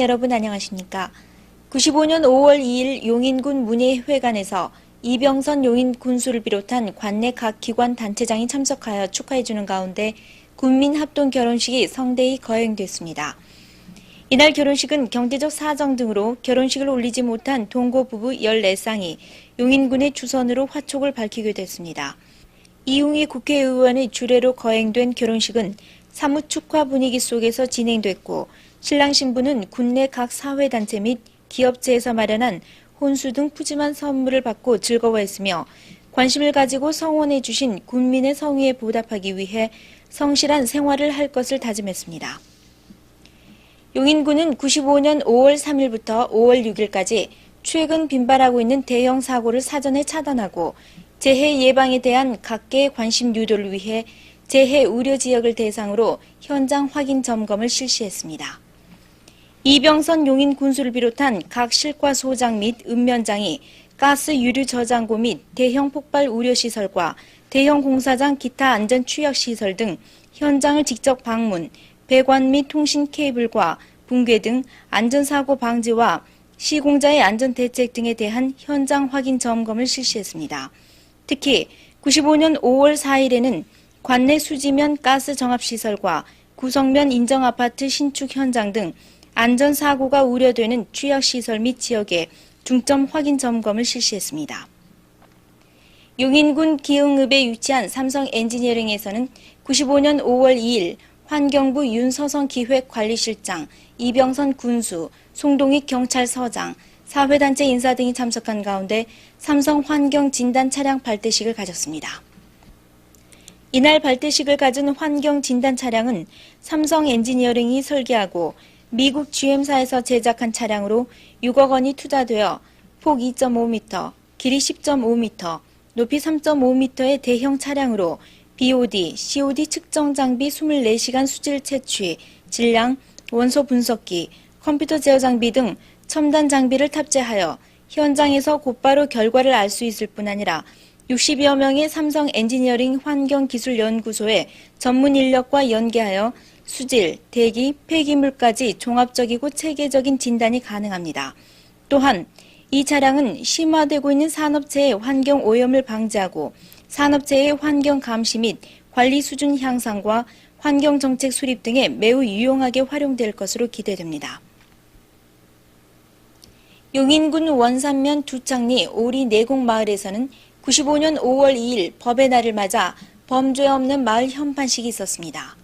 여러분 안녕하십니까? 95년 5월 2일 용인군 문예회관에서 이병선 용인 군수를 비롯한 관내 각 기관 단체장이 참석하여 축하해주는 가운데 군민합동 결혼식이 성대히 거행됐습니다. 이날 결혼식은 경제적 사정 등으로 결혼식을 올리지 못한 동거 부부 14쌍이 용인군의 주선으로 화촉을 밝히게 됐습니다. 이웅희 국회의원의 주례로 거행된 결혼식은 사뭇 축하 분위기 속에서 진행됐고 신랑 신부는 군내 각 사회단체 및 기업체에서 마련한 혼수 등 푸짐한 선물을 받고 즐거워했으며 관심을 가지고 성원해 주신 군민의 성의에 보답하기 위해 성실한 생활을 할 것을 다짐했습니다. 용인군은 95년 5월 3일부터 5월 6일까지 최근 빈발하고 있는 대형 사고를 사전에 차단하고 재해 예방에 대한 각계의 관심 유도를 위해 재해 우려 지역을 대상으로 현장 확인 점검을 실시했습니다. 이병선 용인 군수를 비롯한 각 실과소장 및 읍면장이 가스 유류 저장고 및 대형 폭발 우려 시설과 대형 공사장 기타 안전 취약 시설 등 현장을 직접 방문, 배관 및 통신 케이블과 붕괴 등 안전사고 방지와 시공자의 안전 대책 등에 대한 현장 확인 점검을 실시했습니다. 특히 95년 5월 4일에는 관내 수지면 가스 정합시설과 구성면 인정아파트 신축 현장 등 안전사고가 우려되는 취약시설 및 지역에 중점 확인 점검을 실시했습니다. 용인군 기흥읍에 위치한 삼성 엔지니어링에서는 95년 5월 2일 환경부 윤서성 기획관리실장, 이병선 군수, 송동익 경찰서장, 사회단체 인사 등이 참석한 가운데 삼성 환경진단 차량 발대식을 가졌습니다. 이날 발대식을 가진 환경진단 차량은 삼성 엔지니어링이 설계하고 미국 GM사에서 제작한 차량으로 6억 원이 투자되어 폭 2.5m, 길이 10.5m, 높이 3.5m의 대형 차량으로 BOD, COD 측정 장비 24시간 수질 채취, 질량, 원소 분석기, 컴퓨터 제어 장비 등 첨단 장비를 탑재하여 현장에서 곧바로 결과를 알 수 있을 뿐 아니라 60여 명의 삼성 엔지니어링 환경기술연구소의 전문 인력과 연계하여 수질, 대기, 폐기물까지 종합적이고 체계적인 진단이 가능합니다. 또한 이 차량은 심화되고 있는 산업체의 환경 오염을 방지하고 산업체의 환경 감시 및 관리 수준 향상과 환경정책 수립 등에 매우 유용하게 활용될 것으로 기대됩니다. 용인군 원산면 두창리 오리 내곡마을에서는 95년 5월 2일 법의 날을 맞아 범죄 없는 마을 현판식이 있었습니다.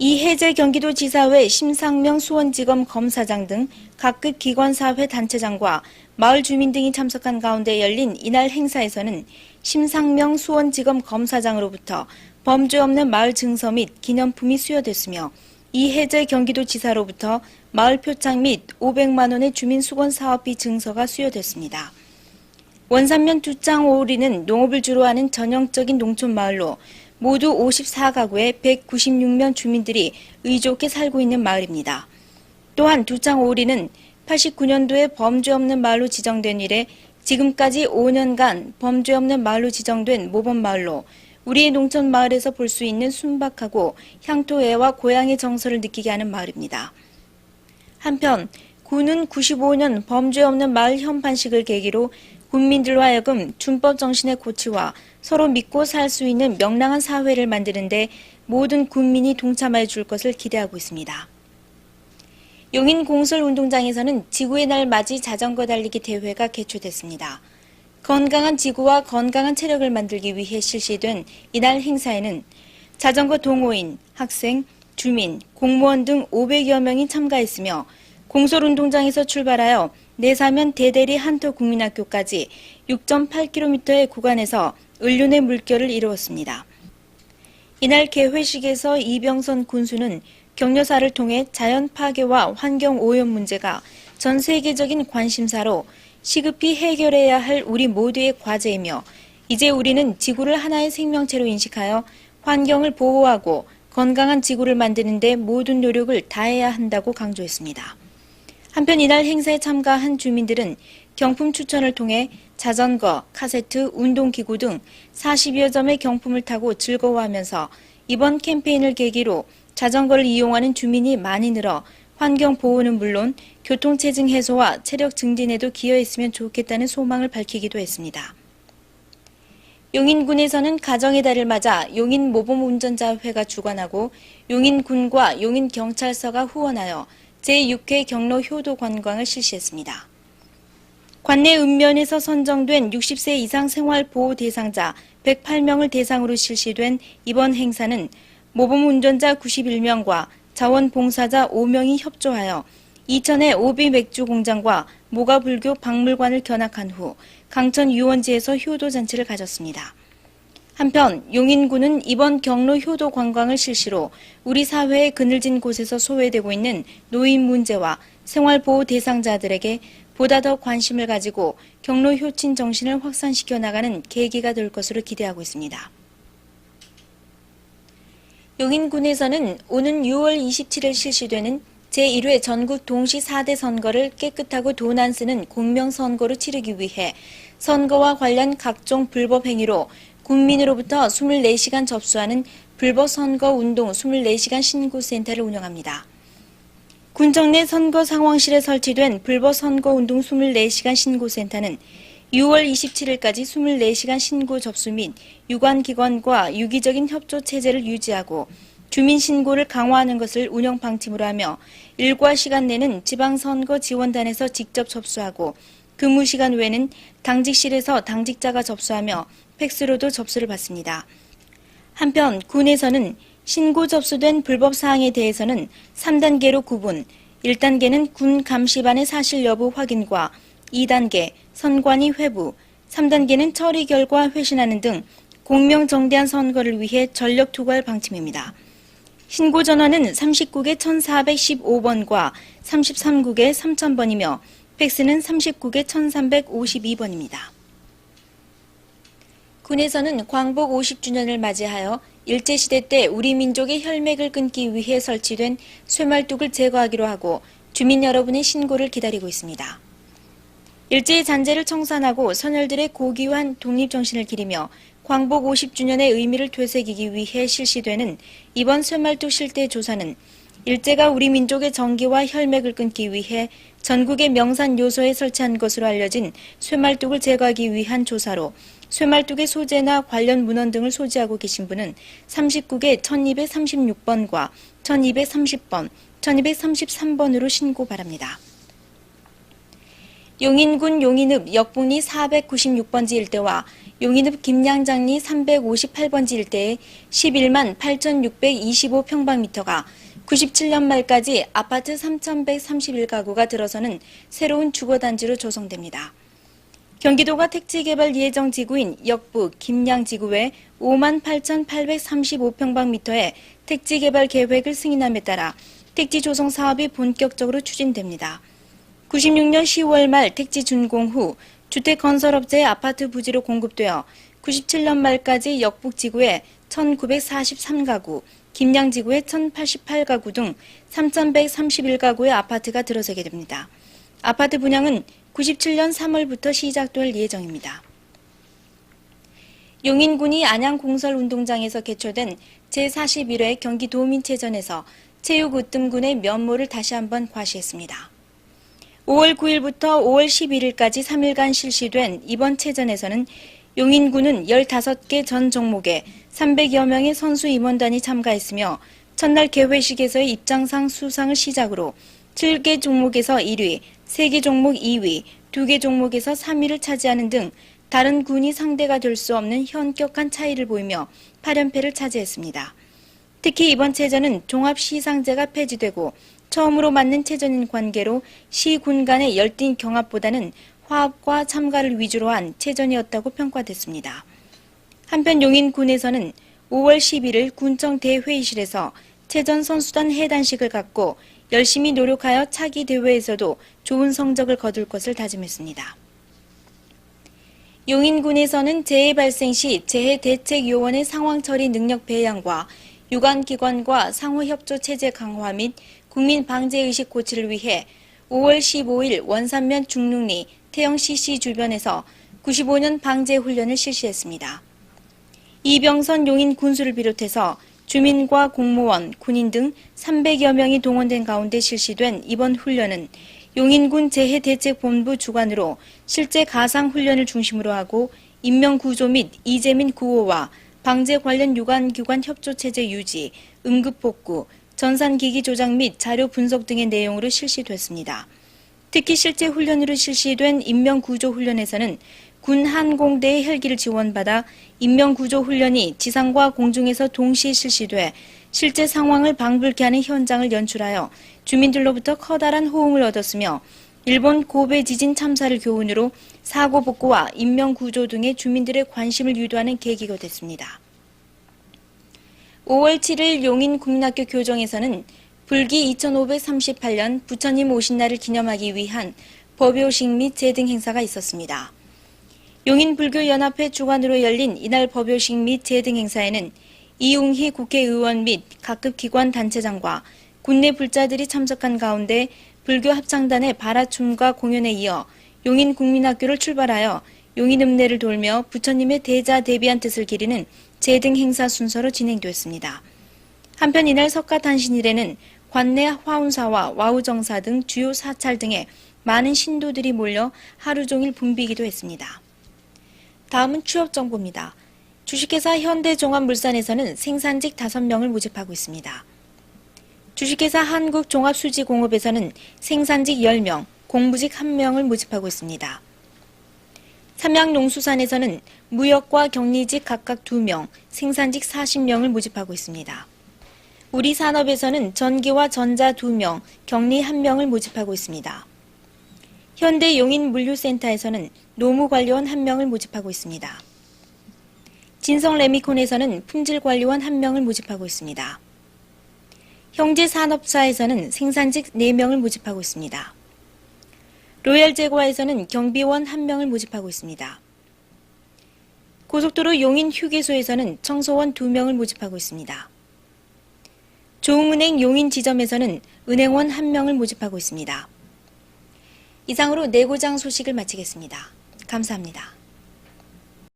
이해재 경기도지사회 심상명 수원지검 검사장 등 각급 기관사회 단체장과 마을 주민 등이 참석한 가운데 열린 이날 행사에서는 심상명 수원지검 검사장으로부터 범죄 없는 마을 증서 및 기념품이 수여됐으며 이해재 경기도지사로부터 마을 표창 및 500만 원의 주민수건사업비 증서가 수여됐습니다. 원산면 두창오리는 농업을 주로 하는 전형적인 농촌마을로 모두 54가구의 196명 주민들이 의좋게 살고 있는 마을입니다. 또한 두창오리는 89년도에 범죄 없는 마을로 지정된 이래 지금까지 5년간 범죄 없는 마을로 지정된 모범마을로 우리의 농촌 마을에서 볼 수 있는 순박하고 향토애와 고향의 정서를 느끼게 하는 마을입니다. 한편 군은 95년 범죄 없는 마을 현판식을 계기로 군민들로 하여금 준법 정신의 고취와 서로 믿고 살 수 있는 명랑한 사회를 만드는 데 모든 군민이 동참해 줄 것을 기대하고 있습니다. 용인 공설운동장에서는 지구의 날 맞이 자전거 달리기 대회가 개최됐습니다. 건강한 지구와 건강한 체력을 만들기 위해 실시된 이날 행사에는 자전거 동호인, 학생, 주민, 공무원 등 500여 명이 참가했으며 공설운동장에서 출발하여 내사면 대대리 한터국민학교까지 6.8km의 구간에서 을륜의 물결을 이루었습니다. 이날 개회식에서 이병선 군수는 격려사를 통해 자연 파괴와 환경 오염 문제가 전 세계적인 관심사로 시급히 해결해야 할 우리 모두의 과제이며 이제 우리는 지구를 하나의 생명체로 인식하여 환경을 보호하고 건강한 지구를 만드는 데 모든 노력을 다해야 한다고 강조했습니다. 한편 이날 행사에 참가한 주민들은 경품 추천을 통해 자전거, 카세트, 운동기구 등 40여 점의 경품을 타고 즐거워하면서 이번 캠페인을 계기로 자전거를 이용하는 주민이 많이 늘어 환경 보호는 물론 교통체증 해소와 체력 증진에도 기여했으면 좋겠다는 소망을 밝히기도 했습니다. 용인군에서는 가정의 달을 맞아 용인모범운전자회가 주관하고 용인군과 용인경찰서가 후원하여 제6회 경로 효도 관광을 실시했습니다. 관내 읍면에서 선정된 60세 이상 생활보호 대상자 108명을 대상으로 실시된 이번 행사는 모범운전자 91명과 자원봉사자 5명이 협조하여 이천의 오비 맥주 공장과 모가불교 박물관을 견학한 후 강천 유원지에서 효도잔치를 가졌습니다. 한편 용인군은 이번 경로 효도 관광을 실시로 우리 사회의 그늘진 곳에서 소외되고 있는 노인 문제와 생활보호 대상자들에게 보다 더 관심을 가지고 경로 효친 정신을 확산시켜 나가는 계기가 될 것으로 기대하고 있습니다. 용인군에서는 오는 6월 27일 실시되는 제1회 전국 동시 4대 선거를 깨끗하고 돈 안 쓰는 공명선거로 치르기 위해 선거와 관련 각종 불법 행위로 국민으로부터 24시간 접수하는 불법선거운동 24시간 신고센터를 운영합니다. 군청 내 선거 상황실에 설치된 불법선거운동 24시간 신고센터는 6월 27일까지 24시간 신고 접수 및 유관기관과 유기적인 협조 체제를 유지하고 주민신고를 강화하는 것을 운영 방침으로 하며 일과 시간 내는 지방선거 지원단에서 직접 접수하고 근무 시간 외에는 당직실에서 당직자가 접수하며 팩스로도 접수를 받습니다. 한편 군에서는 신고 접수된 불법 사항에 대해서는 3단계로 구분, 1단계는 군 감시반의 사실 여부 확인과 2단계 선관위 회부, 3단계는 처리 결과 회신하는 등 공명정대한 선거를 위해 전력 투구할 방침입니다. 신고 전화는 39개 1415번과 33국에 3000번이며 팩스는 39개 1352번입니다. 군에서는 광복 50주년을 맞이하여 일제시대 때 우리 민족의 혈맥을 끊기 위해 설치된 쇠말뚝을 제거하기로 하고 주민 여러분의 신고를 기다리고 있습니다. 일제의 잔재를 청산하고 선열들의 고귀한 독립정신을 기리며 광복 50주년의 의미를 되새기기 위해 실시되는 이번 쇠말뚝 실태 조사는 일제가 우리 민족의 정기와 혈맥을 끊기 위해 전국의 명산 요소에 설치한 것으로 알려진 쇠말뚝을 제거하기 위한 조사로 쇠말뚝의 소재나 관련 문헌 등을 소지하고 계신 분은 39개 1236번과 1230번, 1233번으로 신고 바랍니다. 용인군 용인읍 역북리 496번지 일대와 용인읍 김양장리 358번지 일대에 11만 8,625평방미터가 97년 말까지 아파트 3,131가구가 들어서는 새로운 주거단지로 조성됩니다. 경기도가 택지개발 예정지구인 역북 김양지구 외 5만 8,835평방미터의 택지개발 계획을 승인함에 따라 택지 조성 사업이 본격적으로 추진됩니다. 96년 10월 말 택지 준공 후 주택건설업체의 아파트 부지로 공급되어 97년 말까지 역북지구에 1,943가구, 김양지구에 1,088가구 등 3,131가구의 아파트가 들어서게 됩니다. 아파트 분양은 97년 3월부터 시작될 예정입니다. 용인군이 안양공설운동장에서 개최된 제41회 경기도민체전에서 체육으뜸군의 면모를 다시 한번 과시했습니다. 5월 9일부터 5월 11일까지 3일간 실시된 이번 체전에서는 용인군은 15개 전 종목에 300여 명의 선수 임원단이 참가했으며 첫날 개회식에서의 입장상 수상을 시작으로 7개 종목에서 1위, 3개 종목 2위, 2개 종목에서 3위를 차지하는 등 다른 군이 상대가 될 수 없는 현격한 차이를 보이며 8연패를 차지했습니다. 특히 이번 체전은 종합시상제가 폐지되고 처음으로 맞는 체전인 관계로 시군 간의 열띤 경합보다는 화합과 참가를 위주로 한 체전이었다고 평가됐습니다. 한편 용인군에서는 5월 11일 군청 대회의실에서 체전 선수단 해단식을 갖고 열심히 노력하여 차기 대회에서도 좋은 성적을 거둘 것을 다짐했습니다. 용인군에서는 재해 발생 시 재해대책요원의 상황 처리 능력 배양과 유관기관과 상호협조 체제 강화 및 국민 방재의식 고취를 위해 5월 15일 원산면 중릉리 태영 CC 주변에서 95년 방재훈련을 실시했습니다. 이병선 용인 군수를 비롯해서 주민과 공무원, 군인 등 300여 명이 동원된 가운데 실시된 이번 훈련은 용인군 재해대책본부 주관으로 실제 가상훈련을 중심으로 하고 인명구조 및 이재민 구호와 방제 관련 유관기관 협조체제 유지, 응급복구, 전산기기 조작 및 자료 분석 등의 내용으로 실시됐습니다. 특히 실제 훈련으로 실시된 인명구조훈련에서는 군 항공대의 헬기를 지원받아 인명구조훈련이 지상과 공중에서 동시에 실시돼 실제 상황을 방불케 하는 현장을 연출하여 주민들로부터 커다란 호응을 얻었으며 일본 고베 지진 참사를 교훈으로 사고 복구와 인명구조 등의 주민들의 관심을 유도하는 계기가 됐습니다. 5월 7일 용인국민학교 교정에서는 불기 2538년 부처님 오신 날을 기념하기 위한 법요식 및 제등 행사가 있었습니다. 용인불교연합회 주관으로 열린 이날 법요식 및 제등 행사에는 이웅희 국회의원 및 각급 기관 단체장과 군내 불자들이 참석한 가운데 불교 합창단의 바라춤과 공연에 이어 용인국민학교를 출발하여 용인읍내를 돌며 부처님의 대자 대비한 뜻을 기리는 제등 행사 순서로 진행되었습니다. 한편 이날 석가탄신일에는 관내 화운사와 와우정사 등 주요 사찰 등에 많은 신도들이 몰려 하루 종일 붐비기도 했습니다. 다음은 취업 정보입니다. 주식회사 현대종합물산에서는 생산직 5명을 모집하고 있습니다. 주식회사 한국종합수지공업에서는 생산직 10명, 공무직 1명을 모집하고 있습니다. 삼양농수산에서는 무역과 격리직 각각 2명, 생산직 40명을 모집하고 있습니다. 우리산업에서는 전기와 전자 2명, 격리 1명을 모집하고 있습니다. 현대용인물류센터에서는 노무관리원 1명을 모집하고 있습니다. 진성레미콘에서는 품질관리원 1명을 모집하고 있습니다. 형제산업사에서는 생산직 4명을 모집하고 있습니다. 로얄제과에서는 경비원 1명을 모집하고 있습니다. 고속도로 용인휴게소에서는 청소원 2명을 모집하고 있습니다. 조흥은행 용인지점에서는 은행원 1명을 모집하고 있습니다. 이상으로 내고장 소식을 마치겠습니다. 감사합니다.